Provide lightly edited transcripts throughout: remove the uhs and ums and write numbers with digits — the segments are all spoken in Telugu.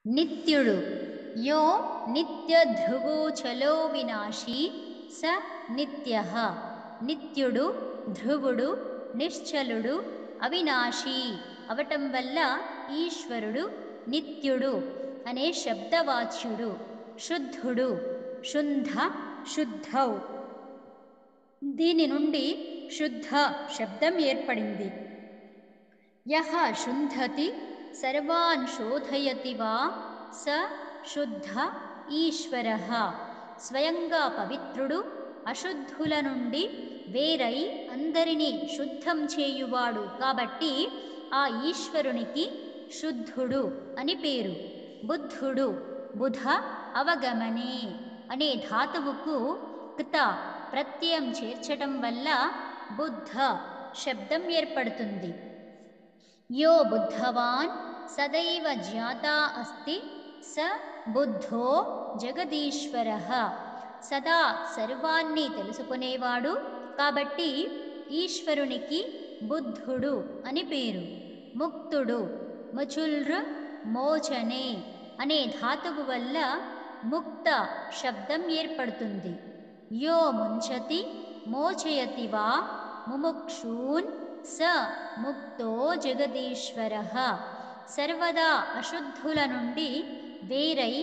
నిత్యుడు యో నిత్య ధ్రువోచలో వినాశీ స నిత్యః. నిత్యుడు, ధ్రువుడు, నిశ్చలుడు, అవినాశీ అవటం వల్ల ఈశ్వరుడు నిత్యుడు అనే శబ్దవాచ్యుడు. శుద్ధుడు, శుంధ, శుద్ధౌ. దీని నుండి శుద్ధ శబ్దం ఏర్పడింది. యః శుంధతి సర్వాన్ శోధయతి వా స శుద్ధ ఈశ్వరః. స్వయంగా పవిత్రుడు, అశుద్ధుల నుండి వేరై అందరినీ శుద్ధం చేయువాడు కాబట్టి ఆ ఈశ్వరునికి శుద్ధుడు అని పేరు. బుద్ధుడు, బుధ అవగమనే అనే ధాతువుకు క్త ప్రత్యయం చేర్చటం వల్ల బుద్ధ శబ్దం ఏర్పడుతుంది. యో బుద్ధవాన్ సదైవ జ్ఞాతా అస్తి స బుద్ధో జగదీశ్వరః. సదా సర్వాన్ని తెలుసుకునేవాడు కాబట్టి ఈశ్వరునికి బుద్ధుడు అని పేరు. ముక్తుడు, ముచుల్ర్ మోచనే అనే ధాతువు వల్ల ముక్త శబ్దం ఏర్పడుతుంది. యో ముంచతి మోచయతి వా ముముక్షూన్ స ముక్తో జగదీశ్వరః. సర్వదా అశుద్ధుల నుండి వేరై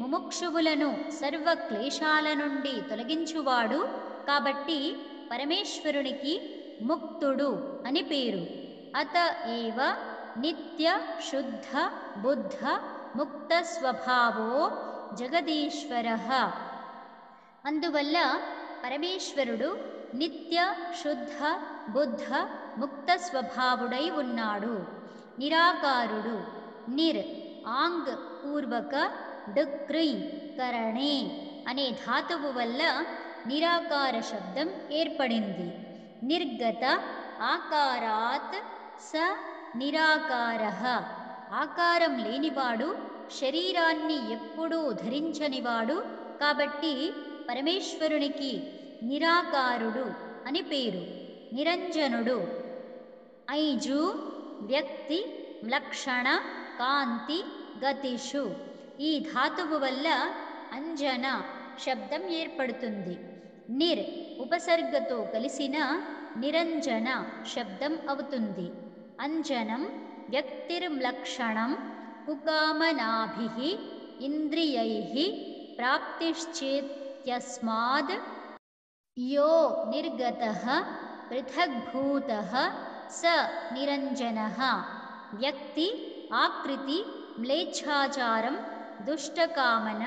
ముముక్షువులను సర్వక్లేశాల నుండి తొలగించువాడు కాబట్టి పరమేశ్వరునికి ముక్తుడు అని పేరు. అత ఏవ నిత్య శుద్ధ బుద్ధ ముక్త స్వభావో జగదీశ్వరః. అందువల్ల పరమేశ్వరుడు నిత్య శుద్ధ బుద్ధ ముక్త స్వభావుడై ఉన్నాడు. నిరాకారుడు, నిర్ ఆంగ్ పూర్వక డుక్రీ కరణే అనే ధాతువు వల్ల నిరాకార శబ్దం ఏర్పడింది. నిర్గత ఆకారాత్ స నిరాకారః. ఆకారం లేనివాడు, శరీరాన్ని ఎప్పుడూ ధరించనివాడు కాబట్టి పరమేశ్వరునికి నిరాకారుడు అని పేరు. నిరంజనుడు, ఐజు వ్యక్తి లక్షణ కాంతి గతిషు. ఈ ధాతువు వల్ల అంజన శబ్దం ఏర్పడుతుంది. నిర్ ఉపసర్గతో కలిసిన నిరంజన శబ్దం అవుతుంది. అంజనం వ్యక్తిర్లక్షణం కుకామనాభిః ఇంద్రియైః ప్రాప్తిశ్చేత్యస్మాద్ యో నిర్గతః పృథగ్భూతః స నిరంజనః. వ్యక్తి, ఆకృతి, మ్లేచ్ఛాచారం, దుష్టకామన,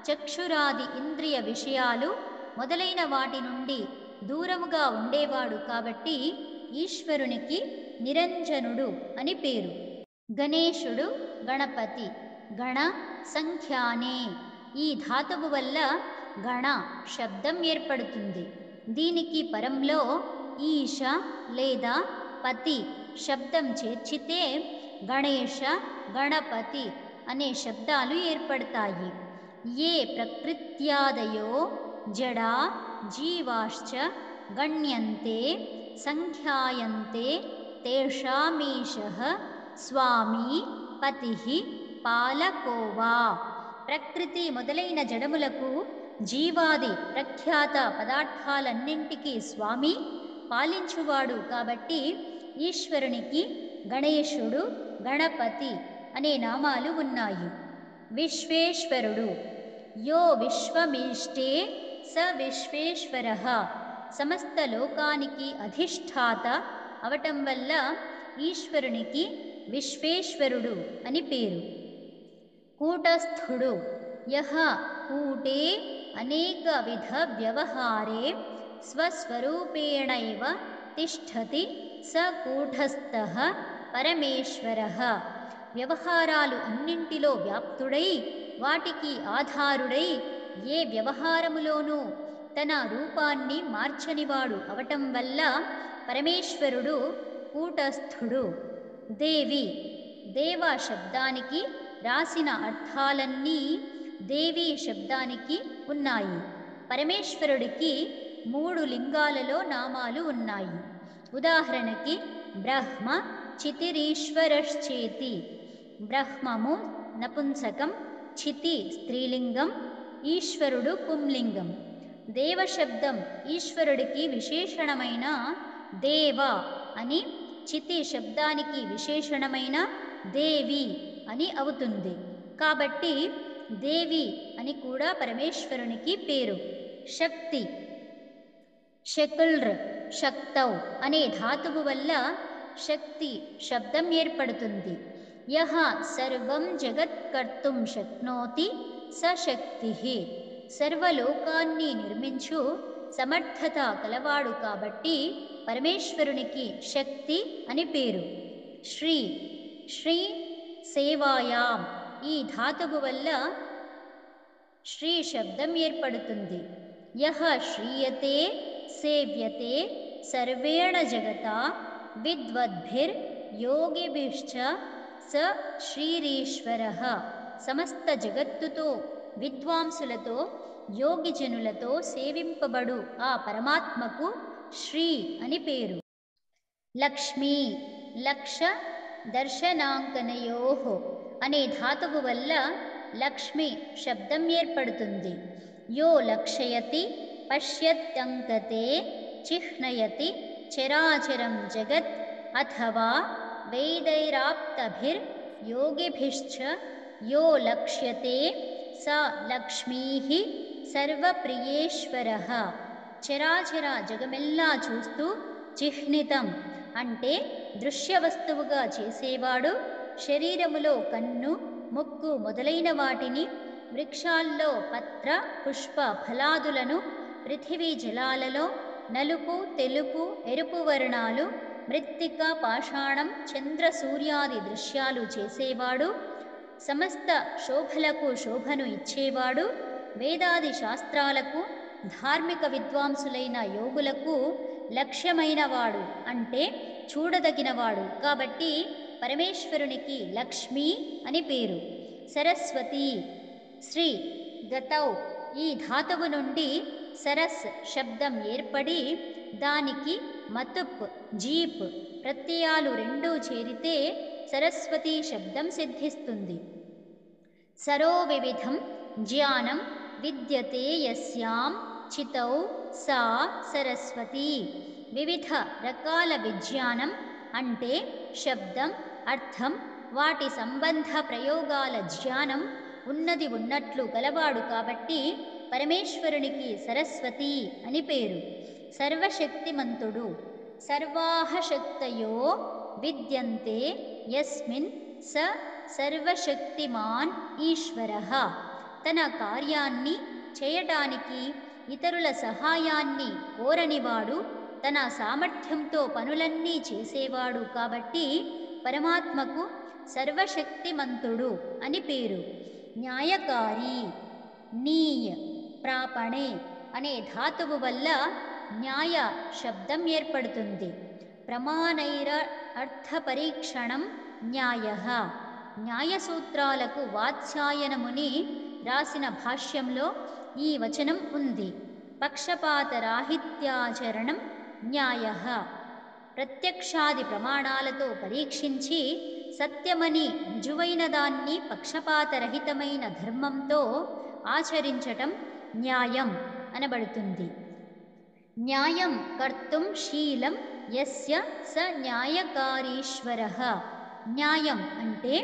చక్షురాది ఇంద్రియ విషయాలు మొదలైన వాటి నుండి దూరముగా ఉండేవాడు కాబట్టి ఈశ్వరునికి నిరంజనుడు అని పేరు. గణేశుడు, గణపతి, గణ సంఖ్యానే. ఈ ధాతువు వల్ల గణ శబ్దం ఏర్పడుతుంది. దీనికి పరంలో ఈశ లేదా పతి శబ్దం చేర్చితే గణేశ, గణపతి అనే శబ్దాలు ఏర్పడతాయి. ఏ ప్రకృత్యాదయో జడా జీవాశ్చ గణ్యంతే సంఖ్యాయంతే తేషామీశః స్వామి పతిః పాలకో వా. ప్రకృతి మొదలైన జడములకు, జీవాది ప్రఖ్యాత పదార్థాలన్నింటికీ స్వామి, పాలించువాడు కాబట్టి ఈశ్వరునికి గణేశుడు, గణపతి అనే నామాలు ఉన్నాయి. విశ్వేశ్వరుడు, యో విశ్వమీష్టే స విశ్వేశ్వరః. సమస్త లోకానికి అధిష్టాత అవటం వల్ల ఈశ్వరునికి విశ్వేశ్వరుడు అని పేరు. కూటస్థుడు, యః కూటే అనేక విధ వ్యవహారే స్వస్వరూపేణైవ తిష్ఠతి స కూటస్థః పరమేశ్వరః. వ్యవహారాలు అన్నింటిలో వ్యాప్తుడై వాటికి ఆధారుడై ఏ వ్యవహారములోనూ తన రూపాన్ని మార్చనివాడు అవటం వల్ల పరమేశ్వరుడు కూటస్థుడు. దేవి, దేవ శబ్దానికి రాసిన అర్థాలన్నీ దేవి శబ్దానికి ఉన్నాయి. పరమేశ్వరుడికి 3 లింగాలలో నామాలు ఉన్నాయి. ఉదాహరణకి బ్రహ్మ చితిరీశ్వరశ్చేతి. బ్రహ్మము నపుంసకం, చితి స్త్రీలింగం, ఈశ్వరుడు పుంలింగం. దేవశబ్దం ఈశ్వరుడికి విశేషణమైన దేవ అని, చితి శబ్దానికి విశేషణమైన దేవి అని అవుతుంది. కాబట్టి దేవి అని కూడా పరమేశ్వరునికి పేరు. శక్తి, శకుల్ర్, శక్తౌ అనే ధాతువు వల్ల శక్తి శబ్దం ఏర్పడుతుంది. యహ సర్వం జగత్ కర్తుం శక్నోతి స శక్తి. సర్వలోకాన్ని నిర్మించు సమర్థత కలవాడు కాబట్టి పరమేశ్వరునికి శక్తి అని పేరు. శ్రీ, శ్రీ సేవాయాం ఈ ధాతువు వల్ల శ్రీ శబ్దం ఏర్పడుతుంది. యహ శ్రీయతే సేవ్యతే సర్వేణ జగత విద్వద్భిర్ యోగిభిశ్చ స శ్రీరీశ్వరః. సమస్త జగత్తుతో విద్వాంసులతో యోగిజనులతో సేవింపబడు ఆ పరమాత్మకు శ్రీ అని పేరు. లక్ష్మీ, లక్ష దర్శనాంకనయోః అనే ధాతువు వల్ల లక్ష్మి శబ్దం ఏర్పడుతుంది. యో లక్షయతి పశ్యత్యంకతే చిహ్నయతి చరాచరం జగత్ అథవా వేదైరాప్తభిర్ యోగిభిశ్చ యో లక్ష్యతే స లక్ష్మీః సర్వప్రియేశ్వరః. చరాచర జగమెల్లా చూస్తూ చిహ్నితం అంటే దృశ్య వస్తువుగా చేసేవాడు, శరీరములో కన్ను, ముక్కు మొదలైన వాటిని, వృక్షాల్లో పత్ర పుష్ప ఫలాదులను, పృథివీ జలాలలో నలుపు తెలుపు ఎరుపు వర్ణాలు, మృత్తిక పాషాణం చంద్ర సూర్యాది దృశ్యాలు చేసేవాడు, సమస్త శోభలకు శోభను ఇచ్చేవాడు, వేదాది శాస్త్రాలకు ధార్మిక విద్వాంసులైన యోగులకు లక్ష్యమైనవాడు అంటే చూడదగినవాడు. కాబట్టి పరమేశ్వరునికి లక్ష్మి అని పేరు. సరస్వతి, శ్రీ గతౌ ఈ ధాతువు నుండి సరస్ శబ్దం ఏర్పడి దానికి మతుప్, జీప్ ప్రత్యయాలు రెండూ చేరితే సరస్వతి శబ్దం సిద్ధిస్తుంది. సరో వివిధం జ్ఞానం విద్యతే యస్యాం చితౌ సా సరస్వతి. వివిధ రకాల విజ్ఞానం అంటే శబ్దం, అర్థం, వాటి సంబంధ ప్రయోగాల జ్ఞానం ఉన్నది ఉన్నట్లు గలవాడు కాబట్టి పరమేశ్వరునికి సరస్వతి అని పేరు. సర్వశక్తిమంతుడు, సర్వాః శక్తయో విద్యంతే యస్మిన్ స సర్వశక్తిమాన్ ఈశ్వరః. తన కార్యాన్ని చేయటానికి ఇతరుల సహాయాన్ని కోరనివాడు, తన సామర్థ్యంతో పనులన్నీ చేసేవాడు కాబట్టి పరమాత్మకు సర్వశక్తిమంతుడు అని పేరు. న్యాయకారి, నీయ ప్రాపణే అనే ధాతువు వల్ల న్యాయ శబ్దం ఏర్పడుతుంది. ప్రమాణైర అర్థ పరీక్షణం న్యాయః. న్యాయసూత్రాలకు వాత్స్యాయనముని రాసిన భాష్యంలో ఈ వచనం ఉంది. పక్షపాతరాహిత్యాచరణం న్యాయః. ప్రత్యక్షాది ప్రమాణాలతో పరీక్షించి సత్యమని రుజువైన దాన్ని పక్షపాతరహితమైన ధర్మంతో ఆచరించటం న్యాయం అనబడుతుంది. న్యాయం కర్తుం శీలం యస్య స న్యాయకారీశ్వరః. న్యాయం అంటే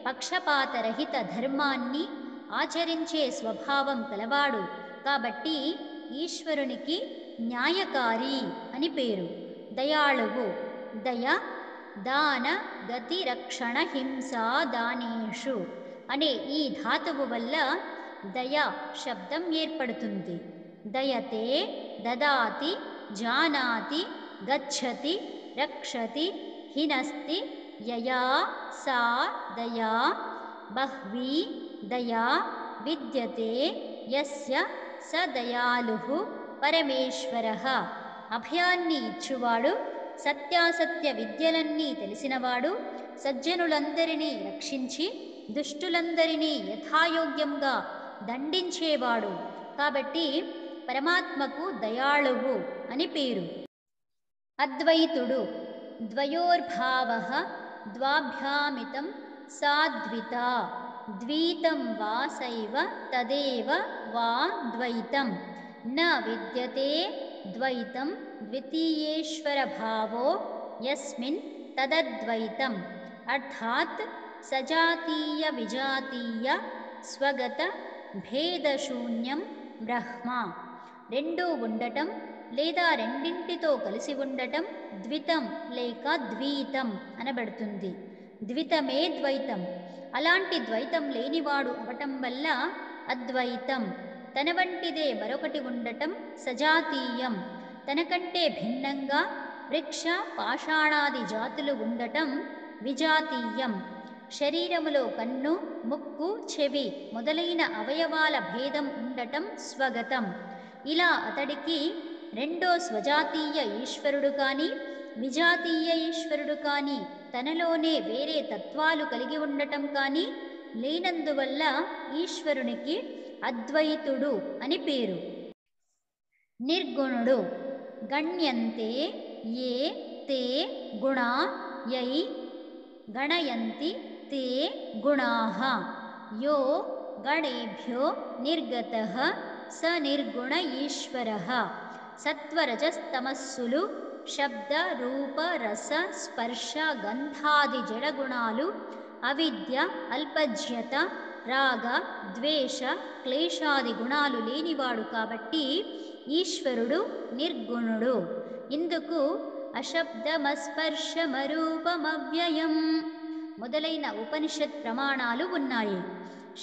పక్షపాతరహిత ధర్మాన్ని ఆచరించే స్వభావం కలవాడు కాబట్టి ఈశ్వరునికి న్యాయకారి అని పేరు. దయాళువు, దయ, దాన గతి రక్షణ హింసా దానేషు అనే ఈ ధాతువు వల్ల దయ శబ్దం ఏర్పడుతుంది. దయతే, దదాతి, జానాతి, గచ్చతి, రక్షతి, హినస్తి, యయా సా దయా, బహ్వీ దయా విద్యతే యస్య స దయాళుః పరమేశ్వరః. అభయాన్ని ఇచ్చువాడు, సత్యాసత్య విద్యలన్నీ తెలిసినవాడు, సజ్జనులందరినీ రక్షించి దుష్టులందరినీ యథాయోగ్యంగా దండించేవాడు కాబట్టి పరమాత్మకు దయాళువు అని పేరు. అద్వైతుడు, ద్వయోర్భావః ద్వాభ్యామితం సాద్విత ద్వైతం వా సైవ తదేవ వా ద్వైతం న విద్యతే ద్వైతం ద్వితీయేశ్వర భావో యస్మిన్ తదద్వైతం అర్థాత్ సజాతీయ విజాతీయ స్వగత భేదశూన్యం బ్రహ్మ. రెండూ ఉండటం లేదా రెండింటితో కలిసి ఉండటం ద్వితం లేక ద్వైతం అనబడుతుంది. ద్వితమే ద్వైతం. అలాంటి ద్వైతం లేనివాడు అవటం వల్ల అద్వైతం. తన వంటిదే మరొకటి ఉండటం సజాతీయం. తనకంటే భిన్నంగా వృక్ష పాషాణాది జాతులు ఉండటం విజాతీయం. శరీరములో కన్ను, ముక్కు, చెవి మొదలైన అవయవాల భేదం ఉండటం స్వగతం. ఇలా అతడికి రెండో స్వజాతీయ ఈశ్వరుడు కానీ విజాతీయ ఈశ్వరుడు కానీ తనలోనే వేరే తత్వాలు కలిగి ఉండటం కానీ లేనందువల్ల ఈశ్వరునికి అద్వైతుడు అని పేరు. నిర్గుణుడు. గణ్యంతే ఏ తే గుణా యై గణయంతి తే గుణాః యో గణేభ్యో నిర్గతః స నిర్గుణ ఈశ్వరః. సత్వరజస్తమస్సులు శబ్ద రూప రస స్పర్శ గంధాది జడగుణాలు అవిద్య అల్పజ్యత రాగ ద్వేష క్లేశాది గుణాలు లేనివాడు కాబట్టి ఈశ్వరుడు నిర్గుణుడు. ఇందుకు అశబ్దమస్పర్శమరూపమవ్యయం మొదలైన ఉపనిషత్ ప్రమాణాలు ఉన్నాయి.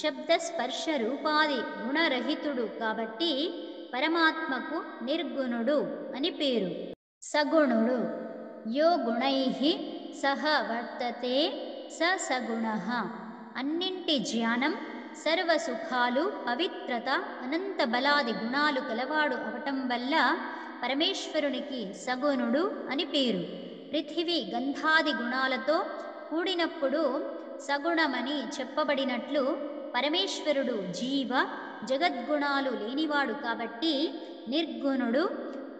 శబ్ద స్పర్శ రూపాది గుణరహితుడు కాబట్టి పరమాత్మకు నిర్గుణుడు అని పేరు. సగుణుడు. యో గుణైః సహ వర్తతే స సగుణః. అన్నింటి జ్ఞానం, సర్వసుఖాలు, పవిత్రత, అనంత బలాది గుణాలు కలవాడు అవటం వల్ల పరమేశ్వరునికి సగుణుడు అని పేరు. పృథివీ గంధాది గుణాలతో కూడినప్పుడు సగుణమని చెప్పబడినట్లు పరమేశ్వరుడు జీవ జగద్గుణాలు లేనివాడు కాబట్టి నిర్గుణుడు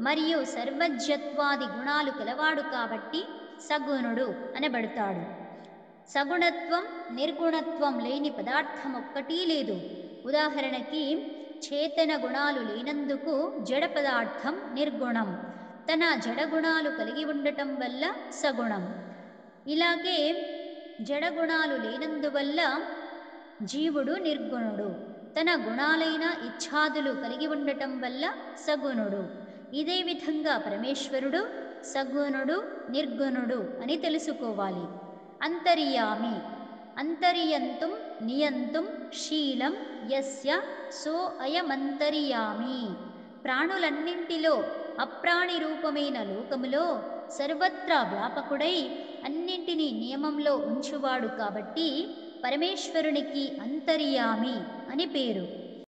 మరియు సర్వజ్ఞత్వాది గుణాలు కలవాడు కాబట్టి సగుణుడు అనబడతాడు. సగుణత్వం నిర్గుణత్వం లేని పదార్థం ఒక్కటీ లేదు. ఉదాహరణకి చేతన గుణాలు లేనందుకు జడ పదార్థం నిర్గుణం. తన జడగుణాలు కలిగి ఉండటం వల్ల సగుణం. ఇలాగే జడగుణాలు లేనందువల్ల జీవుడు నిర్గుణుడు. తన గుణాలైన ఇచ్ఛాదులు కలిగి ఉండటం వల్ల సగుణుడు. ఇదే విధంగా పరమేశ్వరుడు సగుణుడు నిర్గుణుడు అని తెలుసుకోవాలి. అంతర్యామి. అంతర్యంతుం నియంతుం శీలం యస్య సో అయమంతర్యామి. ప్రాణులన్నింటిలో అప్రాణి రూపమైన లోకములో సర్వత్రా వ్యాపకుడై అన్నింటినీ నియమంలో ఉంచువాడు కాబట్టి పరమేశ్వరునికి అంతర్యామి అని పేరు.